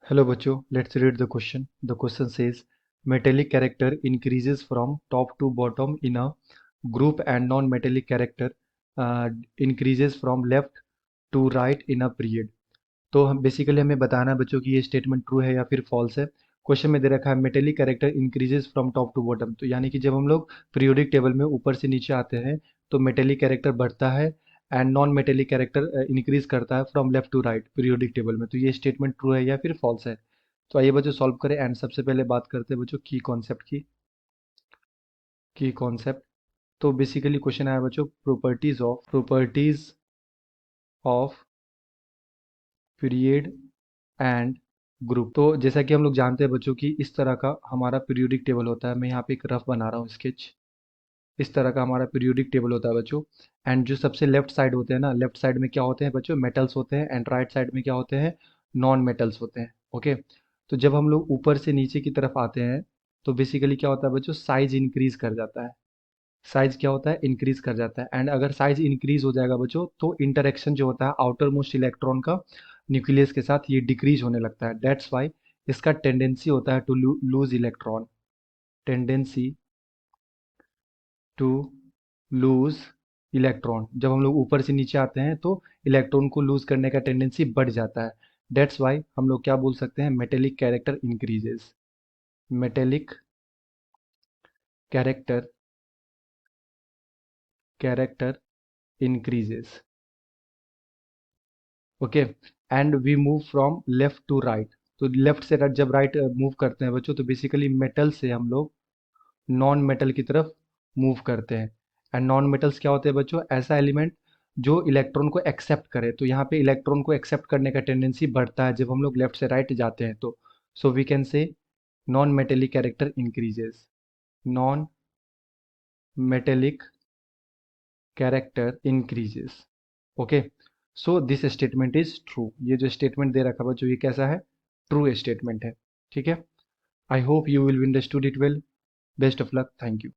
Hello बच्चों, let's read the question. The question says metallic character increases from top to bottom in a group and non-metallic character increases from left to right in a period. तो हम basically हमें बताना है बच्चों कि ये statement true है या फिर फॉल्स है। क्वेश्चन में दे रखा है metallic character increases from top to bottom, तो यानी कि जब हम लोग पीरियोडिक टेबल में ऊपर से नीचे आते हैं तो मेटेलिक कैरेक्टर बढ़ता है and non metallic character increase करता है from left to right periodic table में। तो ये स्टेटमेंट ट्रू है या फिर फॉल्स है। तो आइए बच्चों सॉल्व करें एंड सबसे पहले बात करते हैं बच्चों की कॉन्सेप्ट। तो बेसिकली क्वेश्चन आया बच्चों properties of period and group. तो जैसा कि हम लोग जानते हैं बच्चों कि इस तरह का हमारा पीरियोडिक टेबल होता है। मैं यहाँ पे एक रफ बना रहा हूँ स्केच। इस तरह का हमारा पीरियोडिक टेबल होता है बच्चों। एंड जो सबसे लेफ्ट साइड होते हैं ना, लेफ्ट साइड में क्या होते हैं बच्चों, मेटल्स होते हैं एंड राइट साइड में क्या होते हैं, नॉन मेटल्स होते हैं। ओके। तो जब हम लोग ऊपर से नीचे की तरफ आते हैं तो बेसिकली क्या होता है बच्चों, साइज इंक्रीज कर जाता है। साइज क्या होता है, इंक्रीज कर जाता है। एंड अगर साइज इंक्रीज हो जाएगा बच्चों तो इंटरेक्शन जो होता है आउटर मोस्ट इलेक्ट्रॉन का न्यूक्लियस के साथ ये डिक्रीज होने लगता है। दैट्स वाई इसका टेंडेंसी होता है to lose electron, tendency to lose electron. जब हम लोग ऊपर से नीचे आते हैं तो इलेक्ट्रॉन को लूज करने का टेंडेंसी बढ़ जाता है। दैट्स वाई हम लोग क्या बोल सकते हैं, metallic character increases, metallic character character increases. Okay. And we move from left to right. तो लेफ्ट से राइट जब राइट मूव करते हैं बच्चों तो बेसिकली मेटल से हम लोग नॉन मेटल की तरफ मूव करते हैं। एंड नॉन मेटल्स क्या होते हैं बच्चों, ऐसा एलिमेंट जो इलेक्ट्रॉन को एक्सेप्ट करे। तो यहाँ पे इलेक्ट्रॉन को एक्सेप्ट करने का टेंडेंसी बढ़ता है जब हम लोग लेफ्ट से राइट जाते हैं। तो so we can say non metallic character increases, non metallic character increases. Okay. So this statement is true. ये जो स्टेटमेंट दे रखा है बच्चों ये कैसा है, ट्रू स्टेटमेंट है। ठीक है। I hope you will understood it well. Best of luck, thank you.